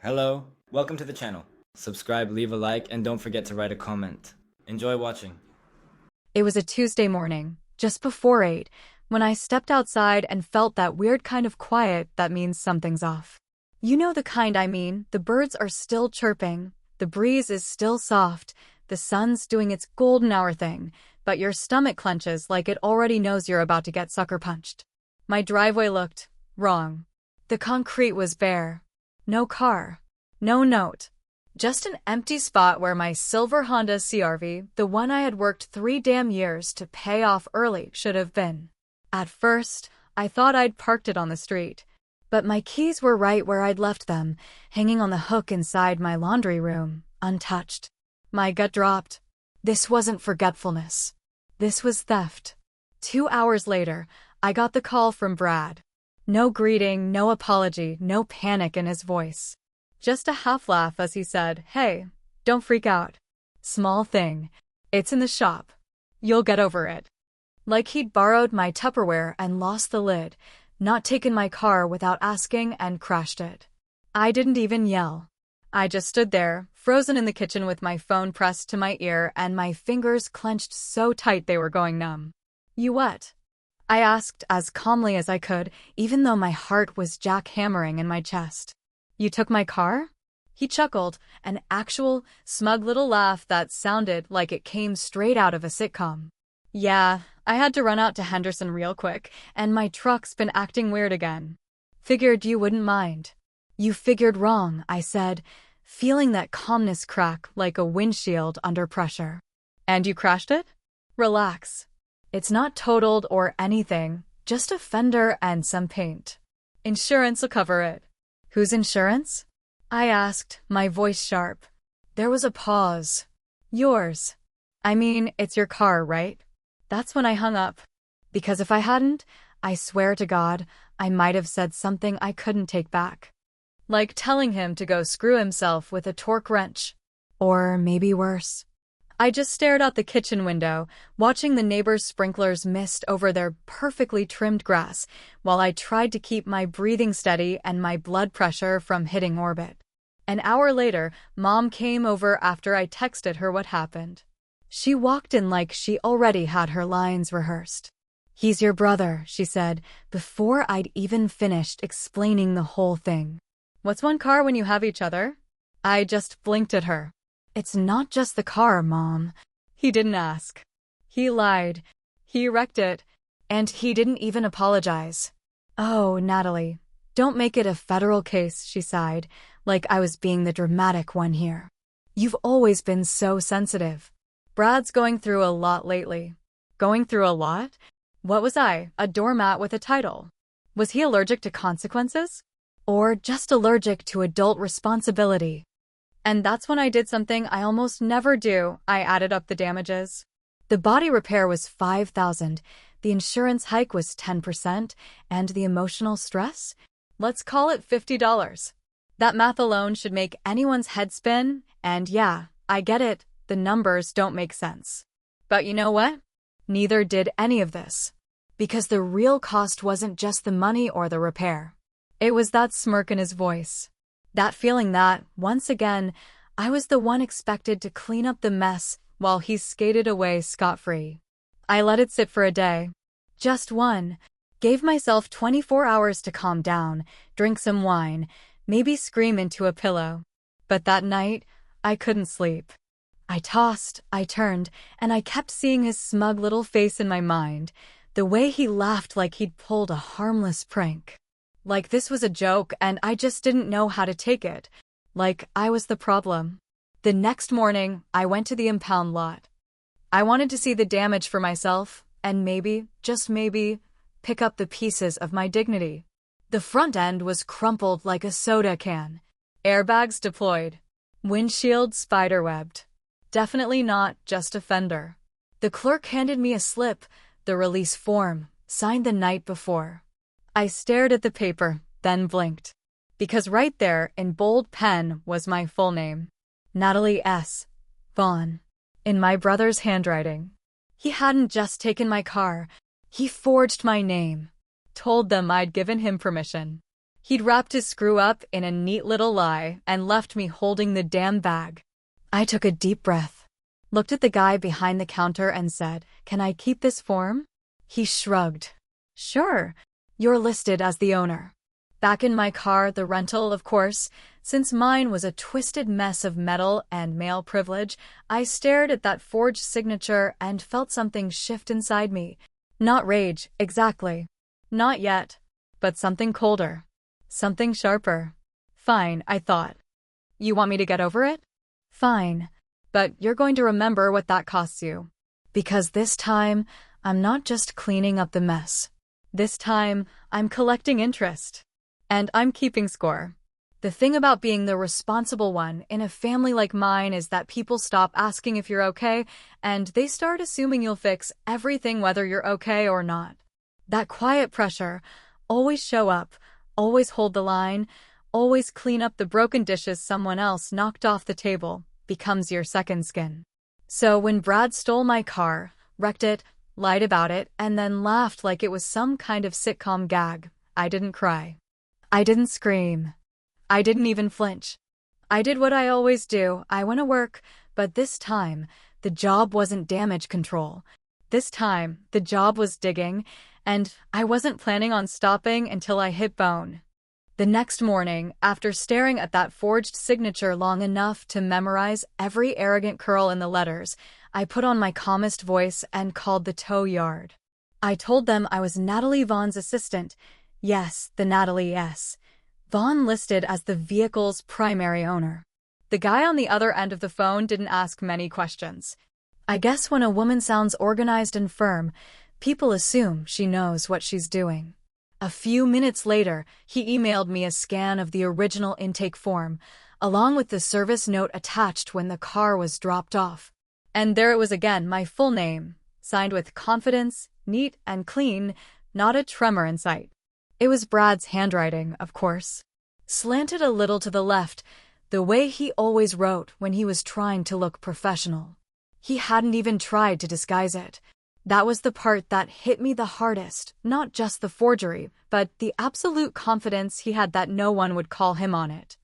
Hello, welcome to the channel. Subscribe, leave a like, and don't forget to write a comment. Enjoy watching. It was a Tuesday morning, just before 8, when I stepped outside and felt that weird kind of quiet that means something's off. You know the kind I mean, the birds are still chirping, the breeze is still soft, the sun's doing its golden hour thing, but your stomach clenches like it already knows you're about to get sucker punched. My driveway looked wrong. The concrete was bare. No car. No note. Just an empty spot where my silver Honda CR-V, the one I had worked 3 damn years to pay off early, should have been. At first, I thought I'd parked it on the street, but my keys were right where I'd left them, hanging on the hook inside my laundry room, untouched. My gut dropped. This wasn't forgetfulness. This was theft. 2 hours later, I got the call from Brad. No greeting, no apology, no panic in his voice. Just a half laugh as he said, "Hey, don't freak out. Small thing. It's in the shop. You'll get over it." Like he'd borrowed my Tupperware and lost the lid, not taken my car without asking and crashed it. I didn't even yell. I just stood there, frozen in the kitchen with my phone pressed to my ear and my fingers clenched so tight they were going numb. "You what?" I asked as calmly as I could, even though my heart was jackhammering in my chest. "You took my car?" He chuckled, an actual, smug little laugh that sounded like it came straight out of a sitcom. "Yeah, I had to run out to Henderson real quick, and my truck's been acting weird again. Figured you wouldn't mind." "You figured wrong," I said, feeling that calmness crack like a windshield under pressure. "And you crashed it?" "Relax. It's not totaled or anything, just a fender and some paint. Insurance'll cover it." "Whose insurance?" I asked, my voice sharp. There was a pause. "Yours. I mean, it's your car, right?" That's when I hung up. Because if I hadn't, I swear to God, I might have said something I couldn't take back. Like telling him to go screw himself with a torque wrench. Or maybe worse. I just stared out the kitchen window, watching the neighbors' sprinklers mist over their perfectly trimmed grass, while I tried to keep my breathing steady and my blood pressure from hitting orbit. An hour later, Mom came over after I texted her what happened. She walked in like she already had her lines rehearsed. "He's your brother," she said, before I'd even finished explaining the whole thing. "What's one car when you have each other?" I just blinked at her. "It's not just the car, Mom." He didn't ask. He lied. He wrecked it. And he didn't even apologize. "Oh, Natalie, don't make it a federal case," she sighed, like I was being the dramatic one here. "You've always been so sensitive." "Brad's going through a lot lately." Going through a lot? What was I, a doormat with a title? Was he allergic to consequences? Or just allergic to adult responsibility? And that's when I did something I almost never do. I added up the damages. The body repair was $5,000, the insurance hike was 10%, and the emotional stress? Let's call it $50. That math alone should make anyone's head spin, and yeah, I get it, the numbers don't make sense. But you know what? Neither did any of this. Because the real cost wasn't just the money or the repair. It was that smirk in his voice. That feeling that, once again, I was the one expected to clean up the mess while he skated away scot-free. I let it sit for a day. Just one. Gave myself 24 hours to calm down, drink some wine, maybe scream into a pillow. But that night, I couldn't sleep. I tossed, I turned, and I kept seeing his smug little face in my mind, the way he laughed like he'd pulled a harmless prank. Like this was a joke and I just didn't know how to take it. Like I was the problem. The next morning, I went to the impound lot. I wanted to see the damage for myself and maybe, just maybe, pick up the pieces of my dignity. The front end was crumpled like a soda can. Airbags deployed. Windshield spiderwebbed. Definitely not just a fender. The clerk handed me a slip, the release form, signed the night before. I stared at the paper, then blinked. Because right there, in bold pen, was my full name. Natalie S. Vaughn. In my brother's handwriting. He hadn't just taken my car. He forged my name. Told them I'd given him permission. He'd wrapped his screw-up in a neat little lie and left me holding the damn bag. I took a deep breath, looked at the guy behind the counter and said, "Can I keep this form?" He shrugged. "Sure. You're listed as the owner." Back in my car, the rental, of course, since mine was a twisted mess of metal and male privilege, I stared at that forged signature and felt something shift inside me. Not rage, exactly. Not yet. But something colder. Something sharper. Fine, I thought. You want me to get over it? Fine. But you're going to remember what that costs you. Because this time, I'm not just cleaning up the mess. This time, I'm collecting interest. And I'm keeping score. The thing about being the responsible one in a family like mine is that people stop asking if you're okay, and they start assuming you'll fix everything whether you're okay or not. That quiet pressure, always show up, always hold the line, always clean up the broken dishes someone else knocked off the table, becomes your second skin. So when Brad stole my car, wrecked it, lied about it, and then laughed like it was some kind of sitcom gag, I didn't cry. I didn't scream. I didn't even flinch. I did what I always do. I went to work, but this time, the job wasn't damage control. This time, the job was digging, and I wasn't planning on stopping until I hit bone. The next morning, after staring at that forged signature long enough to memorize every arrogant curl in the letters, I put on my calmest voice and called the tow yard. I told them I was Natalie Vaughn's assistant. Yes, the Natalie S. Vaughn listed as the vehicle's primary owner. The guy on the other end of the phone didn't ask many questions. I guess when a woman sounds organized and firm, people assume she knows what she's doing. A few minutes later, he emailed me a scan of the original intake form, along with the service note attached when the car was dropped off. And there it was again, my full name, signed with confidence, neat and clean, not a tremor in sight. It was Brad's handwriting, of course. Slanted a little to the left, the way he always wrote when he was trying to look professional. He hadn't even tried to disguise it. That was the part that hit me the hardest, not just the forgery, but the absolute confidence he had that no one would call him on it.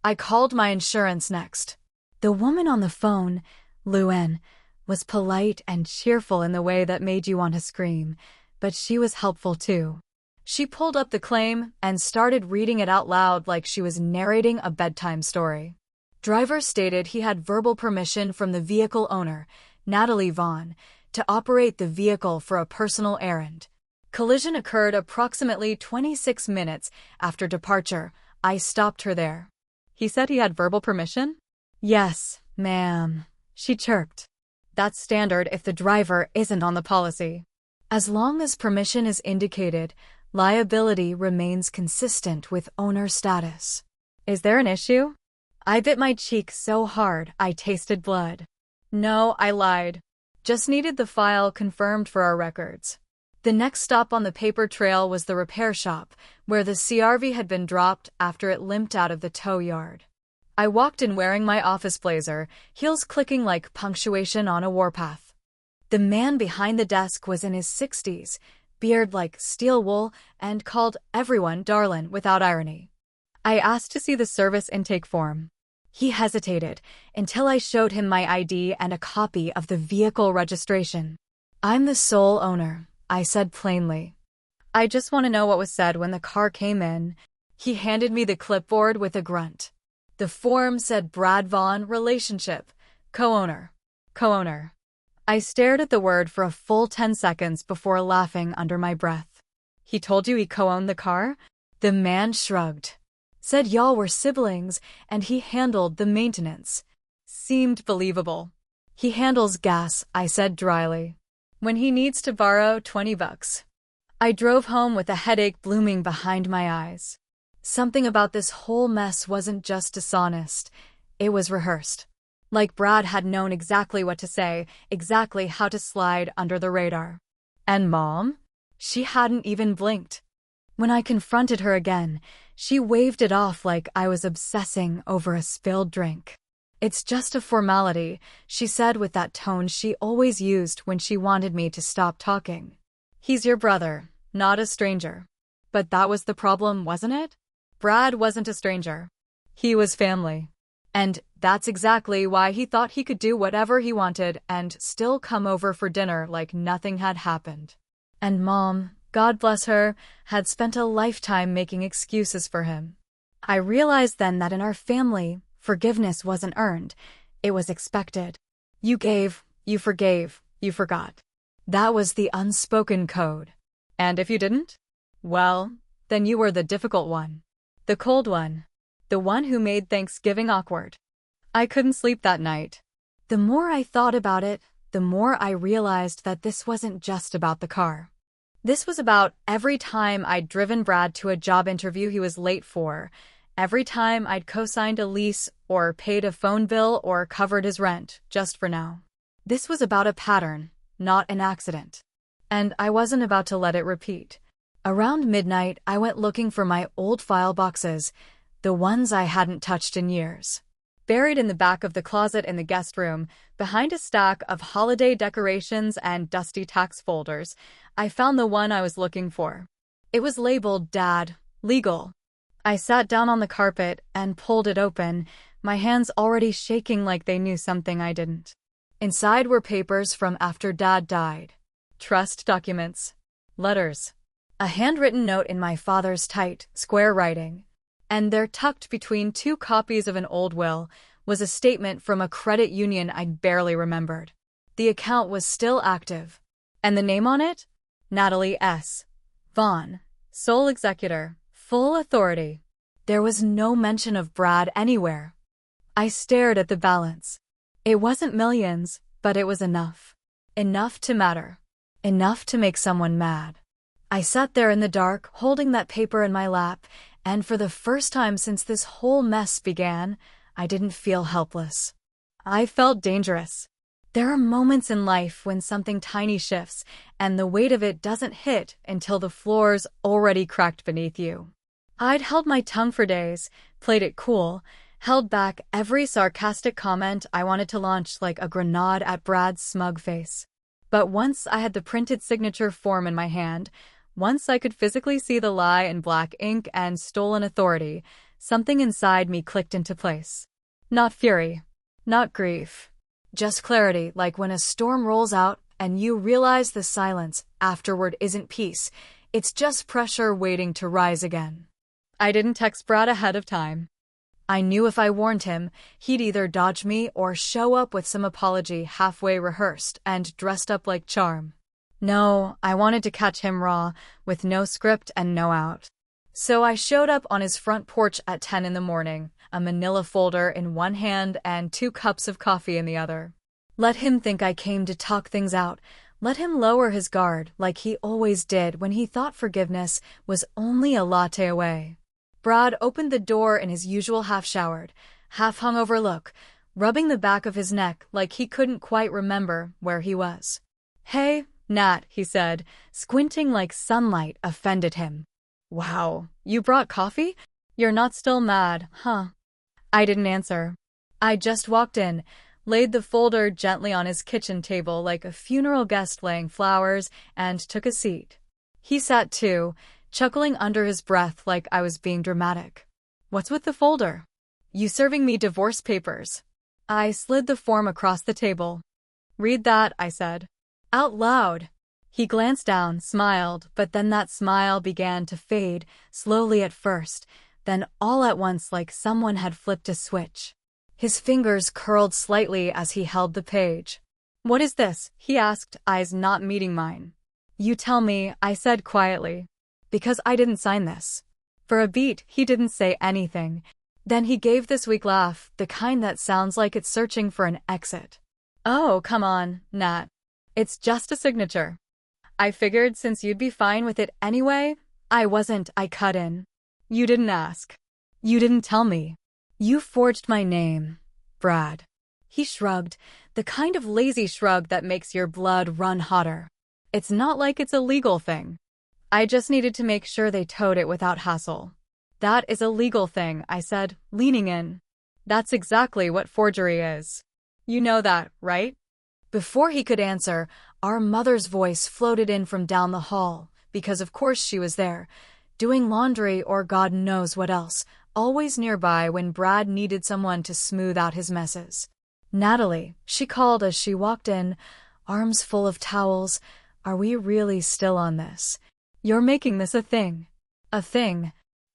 I called my insurance next. The woman on the phone, Luann, was polite and cheerful in the way that made you want to scream, but she was helpful too. She pulled up the claim and started reading it out loud like she was narrating a bedtime story. Driver stated he had verbal permission from the vehicle owner, Natalie Vaughn, to operate the vehicle for a personal errand. Collision occurred approximately 26 minutes after departure. I stopped her there. He said he had verbal permission? Yes, ma'am, she chirped. That's standard if the driver isn't on the policy. As long as permission is indicated, liability remains consistent with owner status. Is there an issue? I bit my cheek so hard I tasted blood. No, I lied. Just needed the file confirmed for our records. The next stop on the paper trail was the repair shop, where the CRV had been dropped after it limped out of the tow yard. I walked in wearing my office blazer, heels clicking like punctuation on a warpath. The man behind the desk was in his 60s, beard like steel wool, and called everyone darlin' without irony. I asked to see the service intake form. He hesitated until I showed him my ID and a copy of the vehicle registration. I'm the sole owner, I said plainly. I just want to know what was said when the car came in. He handed me the clipboard with a grunt. The form said Brad Vaughn, relationship, co-owner. Co-owner. I stared at the word for a full 10 seconds before laughing under my breath. He told you he co-owned the car? The man shrugged. Said y'all were siblings, and he handled the maintenance. Seemed believable. He handles gas, I said dryly. When he needs to borrow $20. I drove home with a headache blooming behind my eyes. Something about this whole mess wasn't just dishonest. It was rehearsed. Like Brad had known exactly what to say, exactly how to slide under the radar. And Mom? She hadn't even blinked. When I confronted her again, she waved it off like I was obsessing over a spilled drink. It's just a formality, she said with that tone she always used when she wanted me to stop talking. He's your brother, not a stranger. But that was the problem, wasn't it? Brad wasn't a stranger. He was family. And that's exactly why he thought he could do whatever he wanted and still come over for dinner like nothing had happened. And Mom, God bless her, had spent a lifetime making excuses for him. I realized then that in our family, forgiveness wasn't earned. It was expected. You gave, you forgave, you forgot. That was the unspoken code. And if you didn't? Well, then you were the difficult one. The cold one. The one who made Thanksgiving awkward. I couldn't sleep that night. The more I thought about it, the more I realized that this wasn't just about the car. This was about every time I'd driven Brad to a job interview he was late for, every time I'd co-signed a lease or paid a phone bill or covered his rent, just for now. This was about a pattern, not an accident. And I wasn't about to let it repeat. Around midnight, I went looking for my old file boxes, the ones I hadn't touched in years. Buried in the back of the closet in the guest room, behind a stack of holiday decorations and dusty tax folders, I found the one I was looking for. It was labeled Dad, Legal. I sat down on the carpet and pulled it open, my hands already shaking like they knew something I didn't. Inside were papers from after Dad died. Trust documents. Letters. A handwritten note in my father's tight, square writing. And there, tucked between two copies of an old will, was a statement from a credit union I'd barely remembered. The account was still active. And the name on it? Natalie S. Vaughn. Sole executor. Full authority. There was no mention of Brad anywhere. I stared at the balance. It wasn't millions, but it was enough. Enough to matter. Enough to make someone mad. I sat there in the dark, holding that paper in my lap, and for the first time since this whole mess began, I didn't feel helpless. I felt dangerous. There are moments in life when something tiny shifts, and the weight of it doesn't hit until the floor's already cracked beneath you. I'd held my tongue for days, played it cool, held back every sarcastic comment I wanted to launch like a grenade at Brad's smug face. But once I had the printed signature form in my hand, once I could physically see the lie in black ink and stolen authority, something inside me clicked into place. Not fury. Not grief. Just clarity, like when a storm rolls out and you realize the silence afterward isn't peace, it's just pressure waiting to rise again. I didn't text Brad ahead of time. I knew if I warned him, he'd either dodge me or show up with some apology halfway rehearsed and dressed up like charm. No, I wanted to catch him raw, with no script and no out. So I showed up on his front porch at 10 in the morning, a manila folder in one hand and 2 cups of coffee in the other. Let him think I came to talk things out. Let him lower his guard like he always did when he thought forgiveness was only a latte away. Brad opened the door in his usual half-showered, half-hungover look, rubbing the back of his neck like he couldn't quite remember where he was. "Hey, Nat," he said, squinting like sunlight offended him. "Wow, you brought coffee? You're not still mad, huh?" I didn't answer. I just walked in, laid the folder gently on his kitchen table like a funeral guest laying flowers, and took a seat. He sat too, chuckling under his breath like I was being dramatic. "What's with the folder? You serving me divorce papers?" I slid the form across the table. "Read that," I said. Out loud. He glanced down, smiled, but then that smile began to fade, slowly at first, then all at once like someone had flipped a switch. His fingers curled slightly as he held the page. "What is this?" he asked, eyes not meeting mine. "You tell me," I said quietly. "Because I didn't sign this." For a beat, he didn't say anything. Then he gave this weak laugh, the kind that sounds like it's searching for an exit. "Oh, come on, Nat. It's just a signature. I figured since you'd be fine with it anyway." I cut in. "You didn't ask. You didn't tell me. You forged my name, Brad." He shrugged, the kind of lazy shrug that makes your blood run hotter. "It's not like it's a legal thing. I just needed to make sure they towed it without hassle." "That is a legal thing," I said, leaning in. "That's exactly what forgery is. You know that, right?" Before he could answer, our mother's voice floated in from down the hall, because of course she was there, doing laundry or God knows what else, always nearby when Brad needed someone to smooth out his messes. Natalie, she called as she walked in, arms full of towels. Are we really still on this? You're making this a thing. A thing?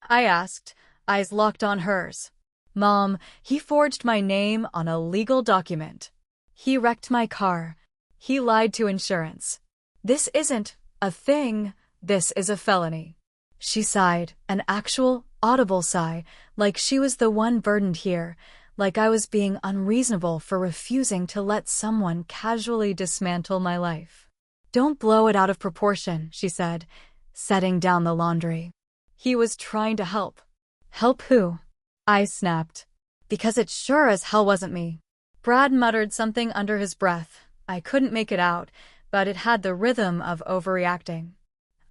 I asked, eyes locked on hers. Mom, he forged my name on a legal document. He wrecked my car. He lied to insurance. This isn't a thing, this is a felony. She sighed, an actual, audible sigh, like she was the one burdened here, like I was being unreasonable for refusing to let someone casually dismantle my life. Don't blow it out of proportion, she said, setting down the laundry. He was trying to help. Help who? I snapped. Because it sure as hell wasn't me. Brad muttered something under his breath. I couldn't make it out, but it had the rhythm of overreacting.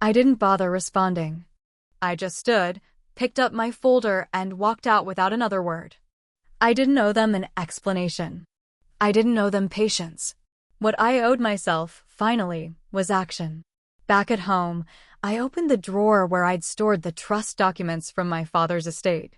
I didn't bother responding. I just stood, picked up my folder, and walked out without another word. I didn't owe them an explanation. I didn't owe them patience. What I owed myself, finally, was action. Back at home, I opened the drawer where I'd stored the trust documents from my father's estate.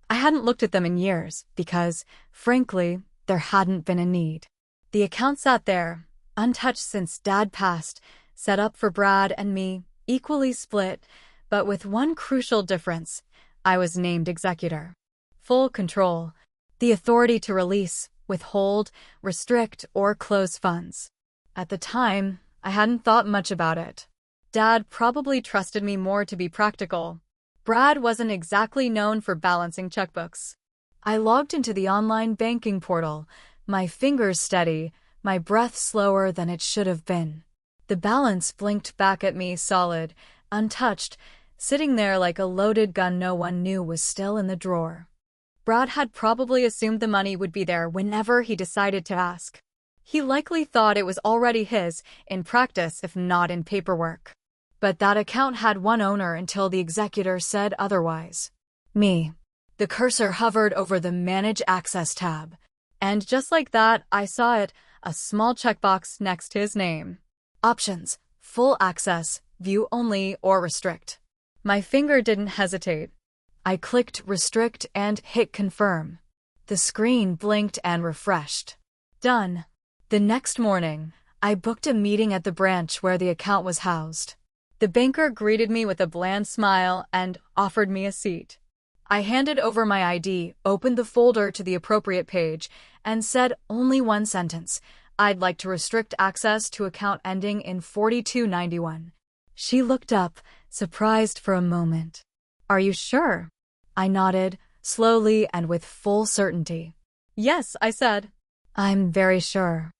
I hadn't looked at them in years because, frankly, there hadn't been a need. The account sat there, untouched since Dad passed, set up for Brad and me, equally split, but with one crucial difference. I was named executor. Full control. The authority to release, withhold, restrict, or close funds. At the time, I hadn't thought much about it. Dad probably trusted me more to be practical. Brad wasn't exactly known for balancing checkbooks. I logged into the online banking portal, my fingers steady, my breath slower than it should have been. The balance blinked back at me solid, untouched, sitting there like a loaded gun no one knew was still in the drawer. Brad had probably assumed the money would be there whenever he decided to ask. He likely thought it was already his, in practice if not in paperwork. But that account had one owner until the executor said otherwise. Me. The cursor hovered over the Manage Access tab. And just like that, I saw it, a small checkbox next to his name. Options: full access, view only, or restrict. My finger didn't hesitate. I clicked restrict and hit confirm. The screen blinked and refreshed. Done. The next morning, I booked a meeting at the branch where the account was housed. The banker greeted me with a bland smile and offered me a seat. I handed over my ID, opened the folder to the appropriate page, and said only one sentence. I'd like to restrict access to account ending in 4291. She looked up, surprised for a moment. Are you sure? I nodded, slowly and with full certainty. Yes, I said. I'm very sure.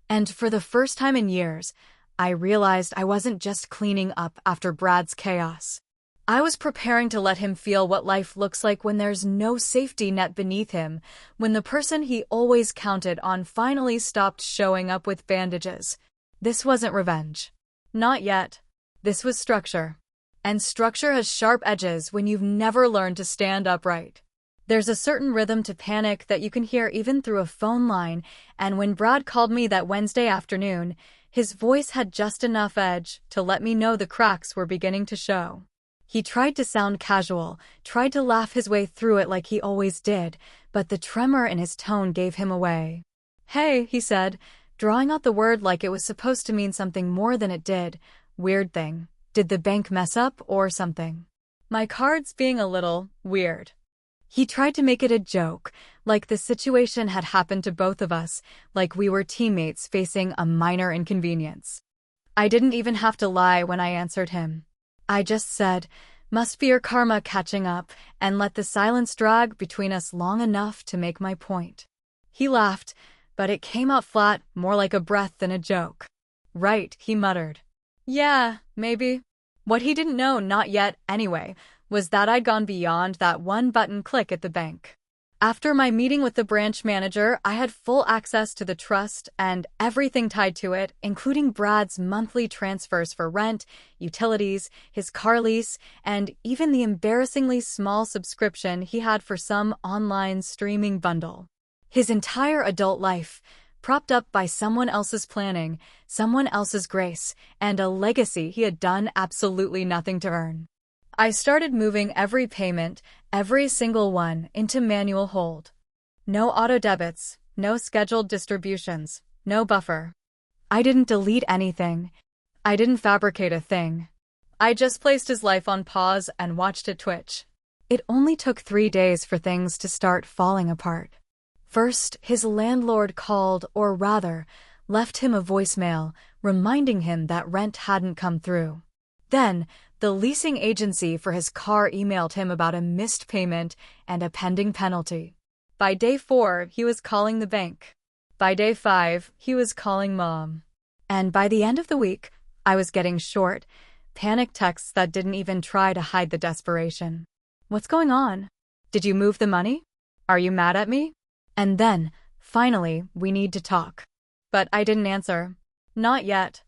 And for the first time in years, I realized I wasn't just cleaning up after Brad's chaos. I was preparing to let him feel what life looks like when there's no safety net beneath him, when the person he always counted on finally stopped showing up with bandages. This wasn't revenge. Not yet. This was structure. And structure has sharp edges when you've never learned to stand upright. There's a certain rhythm to panic that you can hear even through a phone line, and when Brad called me that Wednesday afternoon, his voice had just enough edge to let me know the cracks were beginning to show. He tried to sound casual, tried to laugh his way through it like he always did, but the tremor in his tone gave him away. Hey, he said, drawing out the word like it was supposed to mean something more than it did. Weird thing. Did the bank mess up or something? My card's being a little weird. He tried to make it a joke, like the situation had happened to both of us, like we were teammates facing a minor inconvenience. I didn't even have to lie when I answered him. I just said, must be your karma catching up, and let the silence drag between us long enough to make my point. He laughed, but it came out flat, more like a breath than a joke. Right, he muttered. Yeah, maybe. What he didn't know, not yet anyway, was that I'd gone beyond that one-button click at the bank. After my meeting with the branch manager, I had full access to the trust and everything tied to it, including Brad's monthly transfers for rent, utilities, his car lease, and even the embarrassingly small subscription he had for some online streaming bundle. His entire adult life, propped up by someone else's planning, someone else's grace, and a legacy he had done absolutely nothing to earn. I started moving every payment, every single one, into manual hold. No auto debits, no scheduled distributions, no buffer. I didn't delete anything. I didn't fabricate a thing. I just placed his life on pause and watched it twitch. It only took 3 days for things to start falling apart. First, his landlord called, or rather, left him a voicemail, reminding him that rent hadn't come through. Then, the leasing agency for his car emailed him about a missed payment and a pending penalty. By day 4, he was calling the bank. By day 5, he was calling mom. And by the end of the week, I was getting short, panic texts that didn't even try to hide the desperation. What's going on? Did you move the money? Are you mad at me? And then, finally, we need to talk. But I didn't answer. Not yet.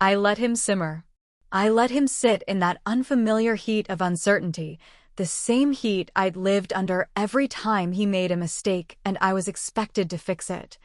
I let him simmer. I let him sit in that unfamiliar heat of uncertainty, the same heat I'd lived under every time he made a mistake and I was expected to fix it.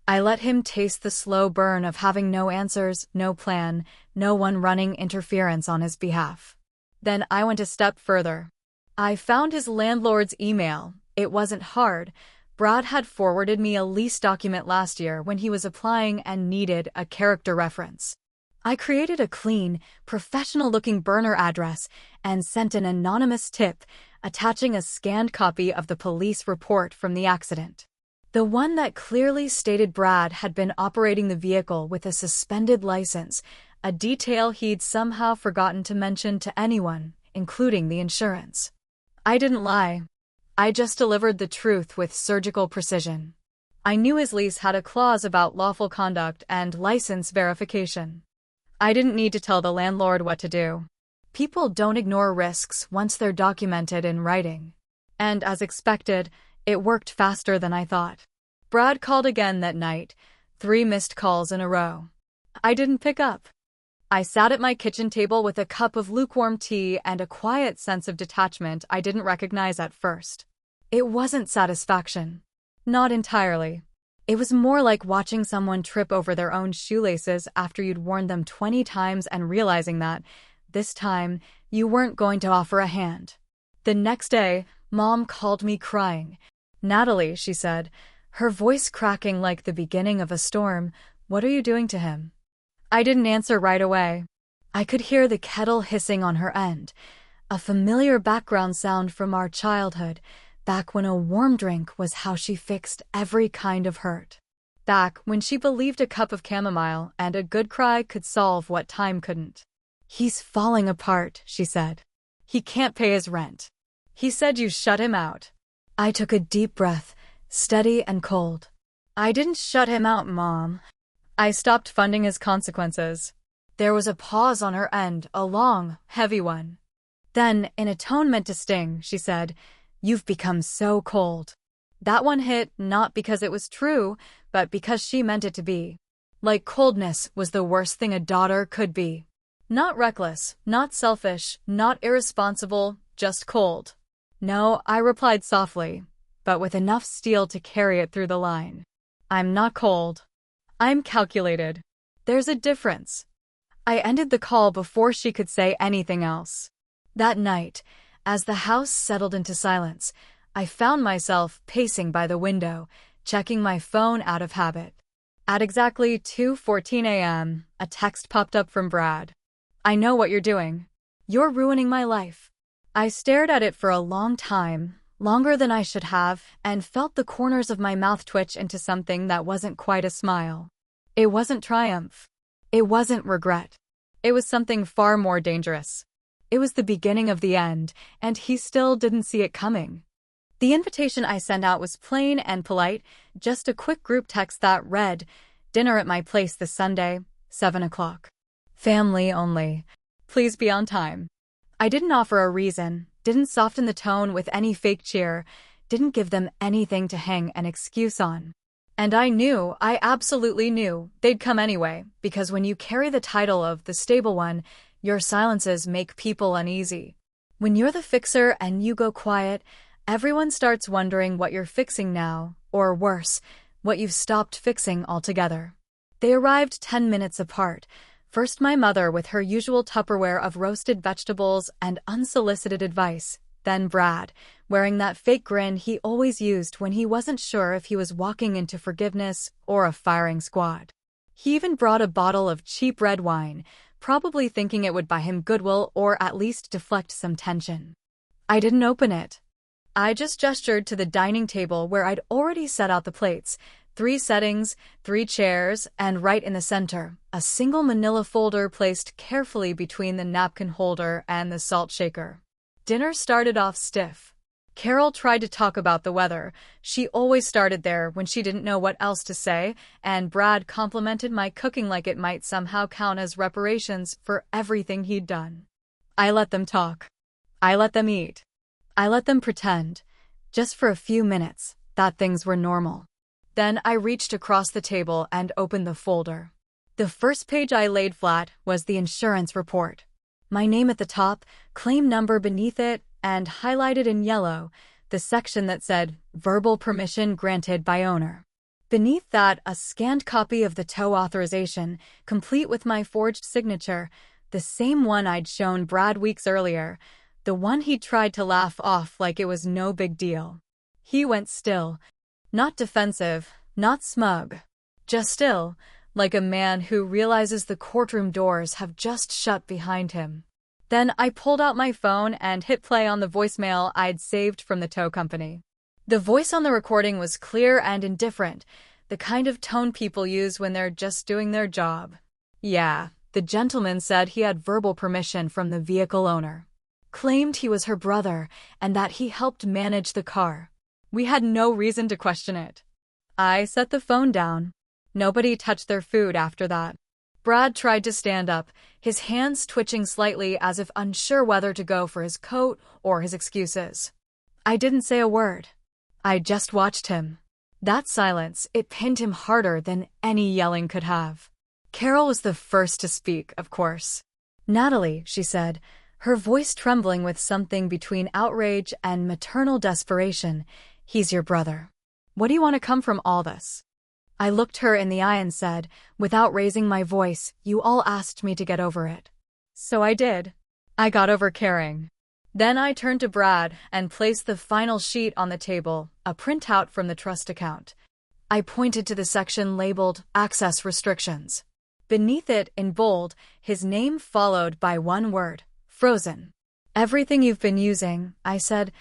I let him taste the slow burn of having no answers, no plan, no one running interference on his behalf. Then I went a step further. I found his landlord's email. It wasn't hard. Brad had forwarded me a lease document last year when he was applying and needed a character reference. I created a clean, professional-looking burner address and sent an anonymous tip, attaching a scanned copy of the police report from the accident. The one that clearly stated Brad had been operating the vehicle with a suspended license, a detail he'd somehow forgotten to mention to anyone, including the insurance. I didn't lie. I just delivered the truth with surgical precision. I knew his lease had a clause about lawful conduct and license verification. I didn't need to tell the landlord what to do. People don't ignore risks once they're documented in writing. And as expected, it worked faster than I thought. Brad called again that night, 3 missed calls in a row. I didn't pick up. I sat at my kitchen table with a cup of lukewarm tea and a quiet sense of detachment I didn't recognize at first. It wasn't satisfaction. Not entirely. It was more like watching someone trip over their own shoelaces after you'd worn them 20 times and realizing that, this time, you weren't going to offer a hand. The next day, Mom called me crying. "Natalie," she said, her voice cracking like the beginning of a storm, "what are you doing to him?" I didn't answer right away. I could hear the kettle hissing on her end, a familiar background sound from our childhood, back when a warm drink was how she fixed every kind of hurt. Back when she believed a cup of chamomile and a good cry could solve what time couldn't. "He's falling apart," she said. "He can't pay his rent. He said you shut him out." I took a deep breath, steady and cold. "I didn't shut him out, Mom. I stopped funding his consequences." There was a pause on her end, a long, heavy one. Then, in a tone meant to sting, she said, "You've become so cold." That one hit not because it was true, but because she meant it to be. Like coldness was the worst thing a daughter could be. Not reckless, not selfish, not irresponsible, just cold. "No," I replied softly, but with enough steel to carry it through the line. "I'm not cold. I'm calculated. There's a difference." I ended the call before she could say anything else. That night, as the house settled into silence, I found myself pacing by the window, checking my phone out of habit. At exactly 2:14 a.m., a text popped up from Brad. "I know what you're doing. You're ruining my life." I stared at it for a long time, longer than I should have, and felt the corners of my mouth twitch into something that wasn't quite a smile. It wasn't triumph. It wasn't regret. It was something far more dangerous. It was the beginning of the end, and he still didn't see it coming. The invitation I sent out was plain and polite, just a quick group text that read, "Dinner at my place this Sunday, 7 o'clock. Family only. Please be on time." I didn't offer a reason, didn't soften the tone with any fake cheer, didn't give them anything to hang an excuse on. And I absolutely knew, they'd come anyway, because when you carry the title of the stable one, your silences make people uneasy. When you're the fixer and you go quiet, everyone starts wondering what you're fixing now, or worse, what you've stopped fixing altogether. They arrived 10 minutes apart, First my mother with her usual Tupperware of roasted vegetables and unsolicited advice, then Brad, wearing that fake grin he always used when he wasn't sure if he was walking into forgiveness or a firing squad. He even brought a bottle of cheap red wine, probably thinking it would buy him goodwill or at least deflect some tension. I didn't open it. I just gestured to the dining table where I'd already set out the plates, 3 settings, 3 chairs, and right in the center, a single manila folder placed carefully between the napkin holder and the salt shaker. Dinner started off stiff. Carol tried to talk about the weather. She always started there when she didn't know what else to say, and Brad complimented my cooking like it might somehow count as reparations for everything he'd done. I let them talk. I let them eat. I let them pretend, just for a few minutes, that things were normal. Then I reached across the table and opened the folder. The first page I laid flat was the insurance report. My name at the top, claim number beneath it, and highlighted in yellow, the section that said, verbal permission granted by owner. Beneath that, a scanned copy of the tow authorization, complete with my forged signature, the same one I'd shown Brad weeks earlier, the one he'd tried to laugh off like it was no big deal. He went still. Not defensive, not smug. Just still, like a man who realizes the courtroom doors have just shut behind him. Then I pulled out my phone and hit play on the voicemail I'd saved from the tow company. The voice on the recording was clear and indifferent, the kind of tone people use when they're just doing their job. Yeah, the gentleman said he had verbal permission from the vehicle owner. Claimed he was her brother and that he helped manage the car. We had no reason to question it. I set the phone down. Nobody touched their food after that. Brad tried to stand up, his hands twitching slightly as if unsure whether to go for his coat or his excuses. I didn't say a word. I just watched him. That silence, it pinned him harder than any yelling could have. Carol was the first to speak, of course. "Natalie," she said, her voice trembling with something between outrage and maternal desperation, "he's your brother. What do you want to come from all this?" I looked her in the eye and said, without raising my voice, "You all asked me to get over it. So I did. I got over caring." Then I turned to Brad and placed the final sheet on the table, a printout from the trust account. I pointed to the section labeled Access Restrictions. Beneath it, in bold, his name followed by one word, frozen. "Everything you've been using," I said,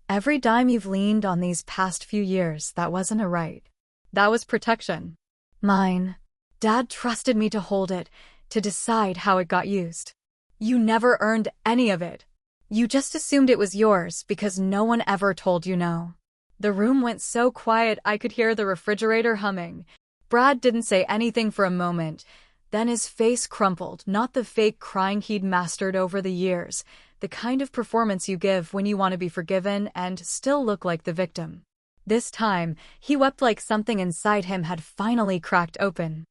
"every dime you've leaned on these past few years, that wasn't a right. That was protection. Mine. Dad trusted me to hold it, to decide how it got used. You never earned any of it. You just assumed it was yours because no one ever told you no." The room went so quiet I could hear the refrigerator humming. Brad didn't say anything for a moment. Then his face crumpled, not the fake crying he'd mastered over the years, the kind of performance you give when you want to be forgiven and still look like the victim. This time, he wept like something inside him had finally cracked open.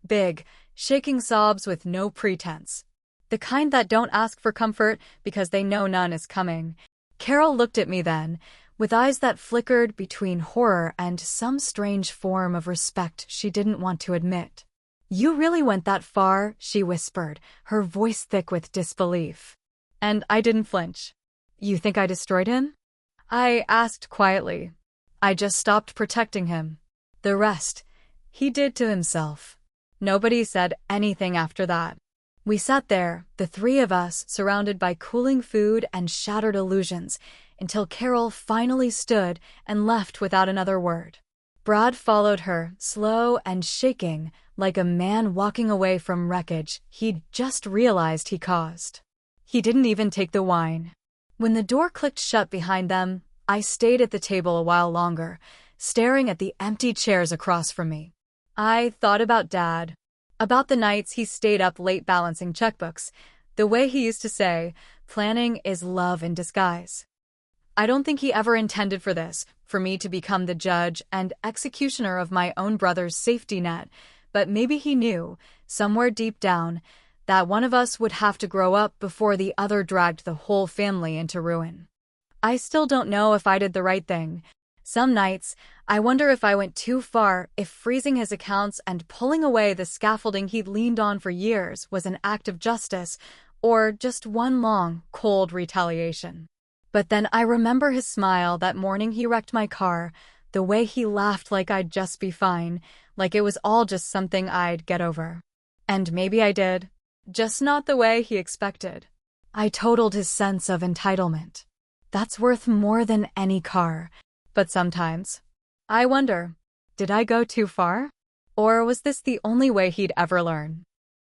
Big, shaking sobs with no pretense. The kind that don't ask for comfort because they know none is coming. Carol looked at me then, with eyes that flickered between horror and some strange form of respect she didn't want to admit. "You really went that far?" she whispered, her voice thick with disbelief. And I didn't flinch. "You think I destroyed him?" I asked quietly. "I just stopped protecting him. The rest, he did to himself." Nobody said anything after that. We sat there, the three of us, surrounded by cooling food and shattered illusions, until Carol finally stood and left without another word. Brad followed her, slow and shaking, like a man walking away from wreckage he'd just realized he caused. He didn't even take the wine. When the door clicked shut behind them, I stayed at the table a while longer, staring at the empty chairs across from me. I thought about Dad, about the nights he stayed up late balancing checkbooks, the way he used to say, "Planning is love in disguise." I don't think he ever intended for this, for me to become the judge and executioner of my own brother's safety net, but maybe he knew, somewhere deep down, that one of us would have to grow up before the other dragged the whole family into ruin. I still don't know if I did the right thing. Some nights, I wonder if I went too far, if freezing his accounts and pulling away the scaffolding he'd leaned on for years was an act of justice, or just one long, cold retaliation. But then I remember his smile that morning he wrecked my car, the way he laughed like I'd just be fine, like it was all just something I'd get over. And maybe I did, just not the way he expected. I totaled his sense of entitlement. That's worth more than any car. But sometimes, I wonder, did I go too far? Or was this the only way he'd ever learn?